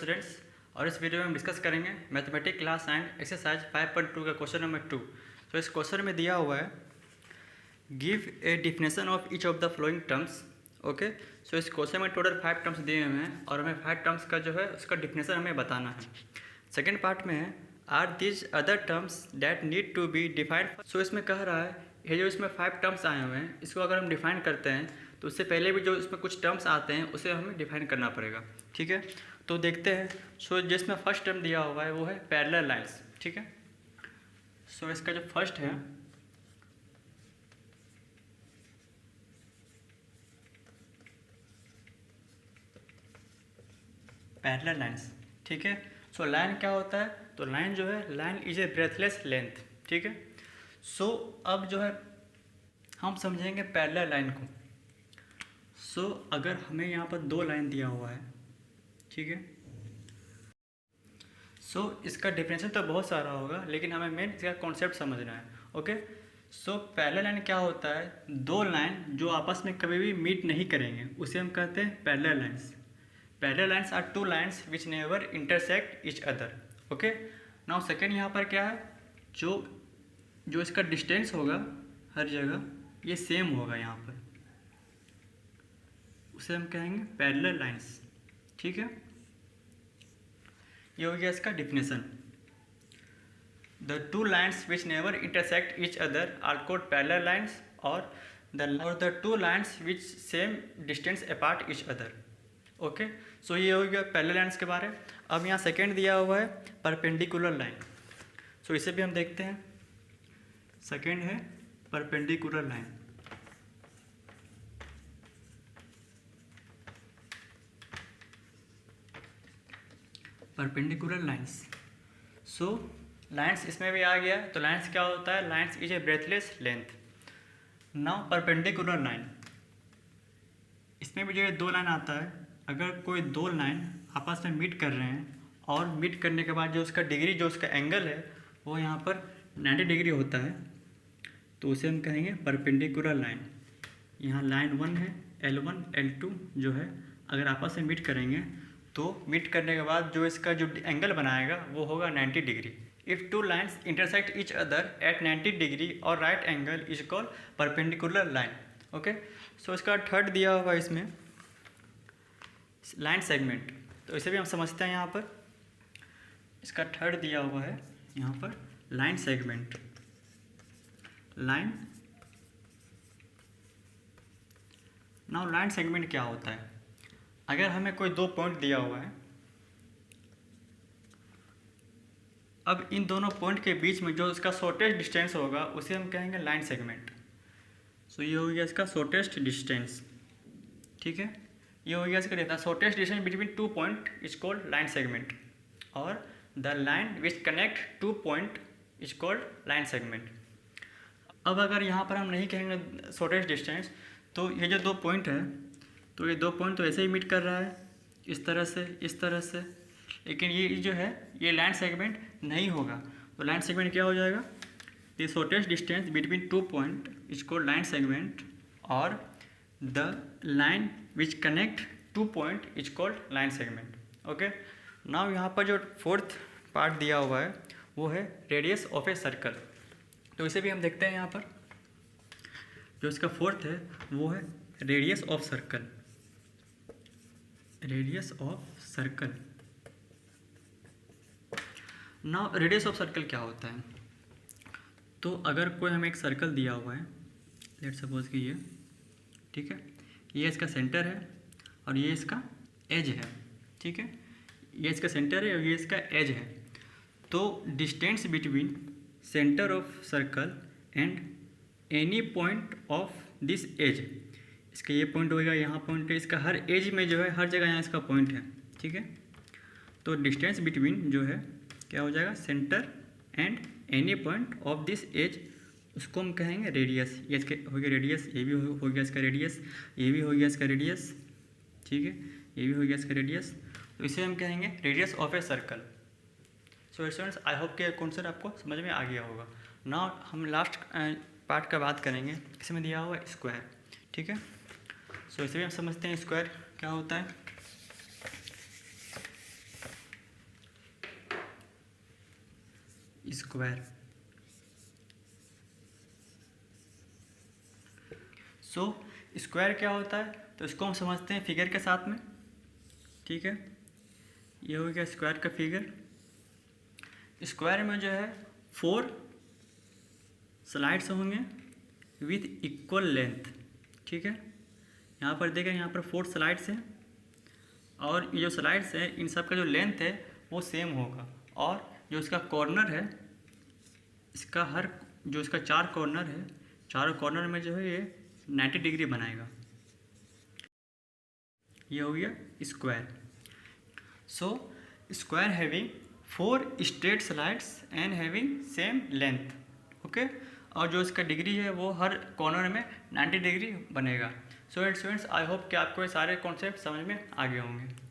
Students, और इस video में हम डिस्कस करेंगे मैथमेटिक्स क्लास 9 एक्सरसाइज 5.2 का क्वेश्चन नंबर 2। तो इस क्वेश्चन में दिया हुआ है give a definition of each of the following terms. Okay, so इस क्वेश्चन में टोटल 5 टर्म्स दिए हुए हैं और हमें 5 टर्म्स का जो है उसका डिफिनेशन हमें बताना है। सेकेंड पार्ट में है are these other terms that need to be defined. So इसमें कह रहा है ये जो इसमें 5 टर्म्स आए हुए हैं इसको अगर हम डिफाइन करते हैं तो उससे पहले भी जो इसमें कुछ टर्म्स आते हैं उसे हमें डिफाइन करना पड़ेगा। ठीक है, तो देखते हैं। सो जिसमें फर्स्ट टर्म दिया हुआ है वो है पैरेलल लाइंस। ठीक है, सो इसका जो फर्स्ट है पैरेलल लाइंस। ठीक है, सो लाइन क्या होता है, तो लाइन जो है line is a breathless length. ठीक है, सो अब जो है हम समझेंगे पैरेलल लाइन को। सो अगर हमें यहाँ पर दो लाइन दिया हुआ है, ठीक है, सो इसका डिफरेंशियल तो बहुत सारा होगा लेकिन हमें मेन इसका कॉन्सेप्ट समझना है। ओके, सो पैरेलल लाइन क्या होता है, दो लाइन जो आपस में कभी भी मीट नहीं करेंगे उसे हम कहते हैं parallel lines. Parallel lines are two lines which never intersect each other. Okay, now second यहाँ पर क्या है, जो इसका डिस्टेंस होगा हर जगह ये सेम होगा यहाँ पर, उसे हम कहेंगे पैरेलल लाइंस। ठीक है, ये हो गया इसका definition. The two lines which never intersect each other are called parallel lines और the two lines which same distance apart each other. Okay, so ये हो गया पैरेलल लाइन्स के बारे। अब यहाँ सेकेंड दिया हुआ है परपेंडिकुलर लाइन। सो इसे भी हम देखते हैं। सेकेंड है परपेंडिकुलर लाइन। परपेंडिकुलर लाइंस, सो लाइंस इसमें भी आ गया। तो लाइंस क्या होता है, lines is a breathless length. Now perpendicular line, इसमें भी जो है दो लाइन आता है। अगर कोई दो लाइन आपस में मीट कर रहे हैं और मीट करने के बाद जो उसका डिग्री, जो उसका एंगल है वो यहाँ पर 90 डिग्री होता है, तो उसे हम कहेंगे परपेंडिकुलर लाइन। यहाँ लाइन 1 है, L1 L2 जो है अगर आपस में मीट करेंगे तो मीट करने के बाद जो इसका जो एंगल बनाएगा वो होगा 90 degree. If two lines intersect each other at 90 degree और right angle is called perpendicular line. Okay, so इसका थर्ड दिया हुआ है इसमें लाइन सेगमेंट। तो इसे भी हम समझते हैं। यहाँ पर इसका थर्ड दिया हुआ है यहाँ पर line segment. Line, now line segment क्या होता है, अगर हमें कोई दो पॉइंट दिया हुआ है, अब इन दोनों पॉइंट के बीच में जो इसका शॉर्टेस्ट डिस्टेंस होगा उसे हम कहेंगे लाइन सेगमेंट। सो ये हो गया इसका शॉर्टेस्ट डिस्टेंस। ठीक है, ये हो गया इसका data shortest distance between two point is called line segment और the line which connect two point is called line segment. अब अगर यहाँ पर हम नहीं कहेंगे शॉर्टेस्ट डिस्टेंस, तो ये जो दो पॉइंट है, तो ये दो पॉइंट तो ऐसे ही मीट कर रहा है इस तरह से, इस तरह से, लेकिन ये जो है ये लाइन सेगमेंट नहीं होगा। तो लाइन सेगमेंट क्या हो जाएगा, the shortest distance between two point is called line segment और the line which connect two point is called line segment. Okay, now यहाँ पर जो फोर्थ पार्ट दिया हुआ है वो है रेडियस ऑफ ए सर्कल। तो इसे भी हम देखते हैं। यहाँ पर जो इसका फोर्थ है वो है radius of circle. Radius of circle, now radius of circle क्या होता है, तो अगर कोई हमें एक सर्कल दिया हुआ है, लेट सपोज कि ये, ठीक है, ये इसका सेंटर है और ये इसका एज है। ठीक है, ये इसका सेंटर है और ये इसका एज है। तो distance between centre of circle and any point of this edge, इसका ये पॉइंट होगा, यहाँ पॉइंट है, इसका हर एज में जो है हर जगह यहाँ इसका पॉइंट है। ठीक है, तो डिस्टेंस बिटवीन जो है क्या हो जाएगा, centre and any point of this edge, उसको हम कहेंगे रेडियस। ये इसके हो गया रेडियस, ये भी हो गया इसका रेडियस, ये भी हो गया इसका रेडियस। ठीक है, ये भी हो गया इसका रेडियस, तो इसे हम कहेंगे radius of a circle. So students, I hope कि कॉन्सेप्ट आपको समझ में आ गया होगा। नाउ हम लास्ट पार्ट का बात करेंगे, इसमें दिया हुआ है स्क्वायर। ठीक है, सो इसे भी हम समझते हैं स्क्वायर क्या होता है। स्क्वायर। सो स्क्वायर क्या होता है, तो इसको हम समझते हैं फिगर के साथ में। ठीक है, ये हो गया स्क्वायर का फिगर। स्क्वायर में जो है 4 स्लाइड्स होंगे विथ इक्वल लेंथ। ठीक है, यहाँ पर देखें, यहाँ पर 4 स्लाइड्स हैं और ये जो स्लाइड्स हैं इन सब का जो लेंथ है वो सेम होगा, और जो इसका कॉर्नर है, इसका हर जो इसका 4 कॉर्नर है, चारों कॉर्नर में जो है ये 90 डिग्री बनाएगा। ये हो गया square. So square having 4 straight slides and having same length. Okay, और जो इसका डिग्री है वो हर कॉर्नर में 90 डिग्री बनेगा। सो स्टूडेंट्स, आई होप कि आपको ये सारे कॉन्सेप्ट समझ में आ गए होंगे।